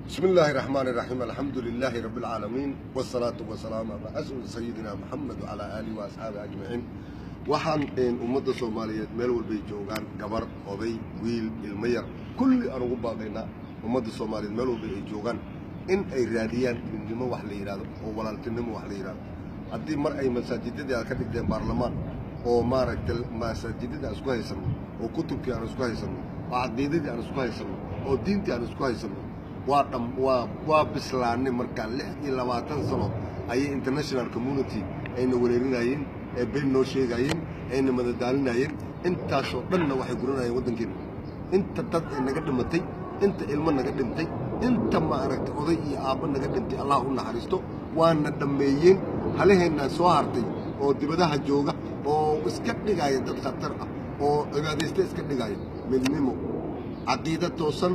بسم الله الرحمن الرحيم الحمد لله رب العالمين والصلاة والسلام على رسول سيدنا محمد وعلى آله وأصحابه أجمعين waxaan ummadda Soomaaliyeed meel walba ay joogaan gabar oday wiil ilmo yar kulli aan ugu baaqaynaa ummadda Soomaaliyeed meel walba ay joogaan in ay raadiyaan midnimo wax la yiraahdo oo walaaltinimo wax la yiraahdo haddii mar ay masaajidada ka dhigteen baarlamaan oo maaragtay masaajidada isku haysan oo kutubkii aan isku haysan oo caqiidadii aan isku haysan oo diintii aan isku haysan waa bislaanay marka 26 sano ay international community ayna wareerinayeen ee been noo sheegayeen ayna madadaalinayeen intaasoo dhanna waxay guranayeen waddankeena inta dad naga dhimatay inta ilmo naga dhintay inta maaragtay oday iyo aabba naga dhintay Allah u naxariisto waana dhameeyeen halaheena soo hartay oo dibadaha jooga oo iska dhigaya dad khatar ah oo cibaadaysta iska dhigaya midnimo caqiido toosan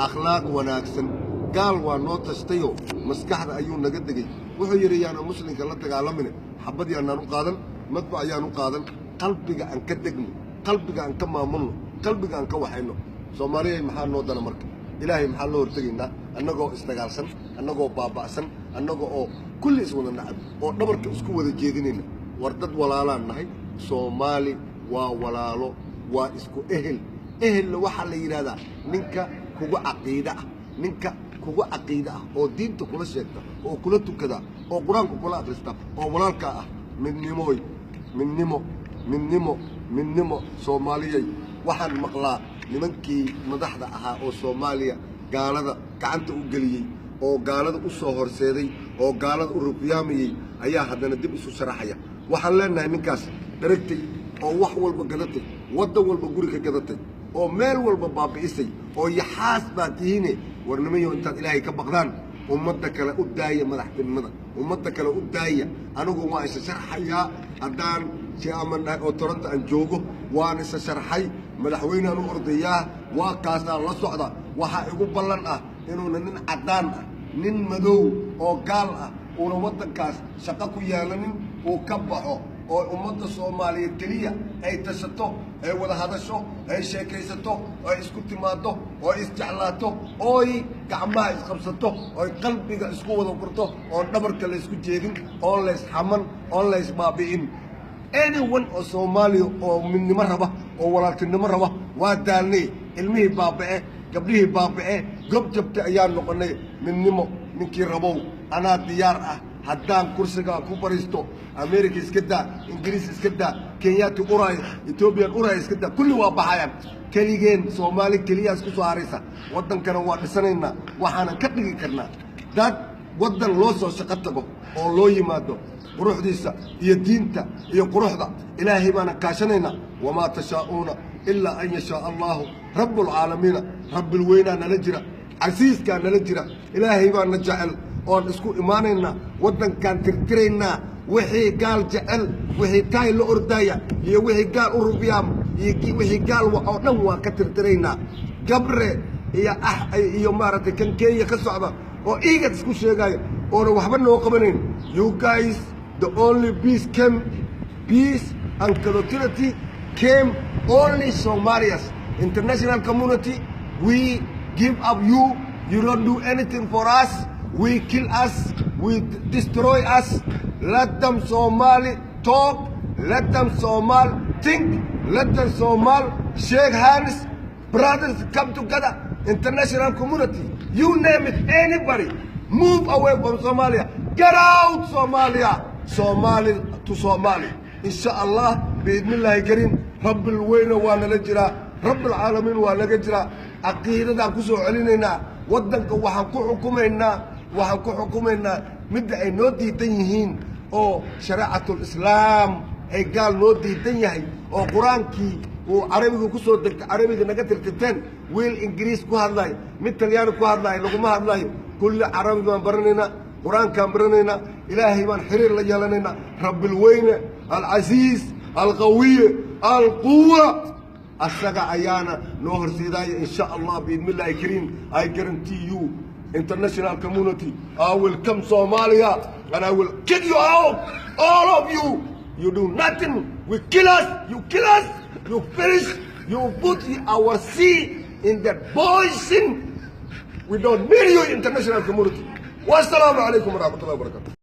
akhlaaq wanaagsan gaal waa noo tashtayo maskaxda ayuu naga degay wuxuu yiri yaana muslimka la dagaalamina xabad yaanaan u qaadan madba ayaan u qaadan qalbiga aan ka degno qalbiga aan ka maamulno qalbiga aan ka waxayno Soomaaliyeed maxaa noo dana marka ilaahay maxaa loo hortaginaa annagoo isdagaalsan annagoo baaba'san annagoo oo kulli iswada nacab oo dhabarka isku wada jeedinayna war dad walaalaan nahay Soomaali waa walaalo waa isku ehel waxa la yiraahdaa ninka kugu caqiida ah ninka kugu caqiida ah oo diinta kula sheegta oo kula tukada oo quraanka kula akhrista oo walaalka ah midnimo Soomaaliyeed waxaan maqlaa nimankii madaxda ahaa oo Soomaaliya gaalada gacanta u galiyay oo gaalada u soo horseeday oo gaalada u ruqyaamiyay ayaa haddana dib isu sharaxaya waxaan leenahay ninkaas daragtay oo wax walba gadatay wadda walba guriga gadatay oo meel walba baabi'isay oo yaxaas baa tihiine warnamayo intaad ilaahay ka baqdaan ummadda kale u daaya madaxtinimada ummadda kale u daaya anigu waa isa sharxayaa haddaan shaaman oo Toronto aan joogo waan isa sharxay madaxweynaha u ordayaa waa kaasna la socda waxa igu ballan ah inuu nin cadaan ah nin madow oo gaal ah oo waddankaas shaqo ku yeelanin oo ka baxo oo ummadda Soomaaliyeed kaliya ay tashato ay wada hadasho ay sheekaysato ay isku timaado oo isjeclaato oo gacmaha isqabsato oo qalbiga isku wada furto oo dhabarka la isku jeedin oo la isxaman oo la isbaabi'in anyone oo Soomaaliya oo midnimo raba oo walaaltinimo raba waa daalnay ilmihii baaba'e gabdhihii baaba'e gob jabta ayaa noqonay midnimo ninkii rabow anaa diyaar ah haddaan kursiga ku baristo America iska daa Ingiriis iska daa Kenyaati uray Ethiopian uray iska daa kulli waa baxayaan kaligeen Soomaali kaliya isku soo haraysa waddankana waa dhisanayna waxaan ka dhigi karnaa dad waddan loo soo shaqo tago oo loo yimaado quruxdiisa iyo diinta iyo quruxda ilaahay baana kaashanayna wama tashaa'una illa an yasha Allah rabbul alamin rabbil weyna nala jira casiiska nala jira ilaahay baana jecel oon isku imaanayna waddankan tirtirayna wixii gaal jecel wixii taay la ordaya iyo wixii gaal u rubiyaam iyo wixii gaal oo dhan waa ka tirtirayna gabre iyo maaragtay kan Kenya ka socda oo iiga isku sheegay oo waxba noo qabanayn you guys the only peace and solidarity came only Somalians international community we give up you don't do anything for us we kill us, we destroy us. Let them Somali talk, let them Somali think, let them Somali shake hands, brothers come together, international community, you name it, anybody, move away from Somalia, get out Somalia, Somali to Somali. Inshallah, bi'idhnillah kareem, Rabbil weyna waa nala jira, Rabbil alamin waa naga jira, aqeedada ku soo celinayna, waddanka waxaan ku xukumaynaa midda ay noo diidan yihiin oo shariicatul islaam ay gaal noo diidan yahay oo quraankii oo carabiga ku soo degtay carabiga naga tirtirteen wiil ingiriis ku hadlay mid talyaani ku hadlay laguma hadlayo kulli carabi baan baranayna quraankaan baranayna ilaahay baan xiriir la yeelanayna rabbil weyne al aziz al qawiy al quwwa asaga ayaana noo horseedaya insha Allah bi'idhnillah kareem I guarantee you international community I will come Somalia and I will kill you out all of you you do nothing we kill us you finish you put our sea in that poison we don't need you international community. Wassalamu alaikum warahmatullahi wabarakatuh.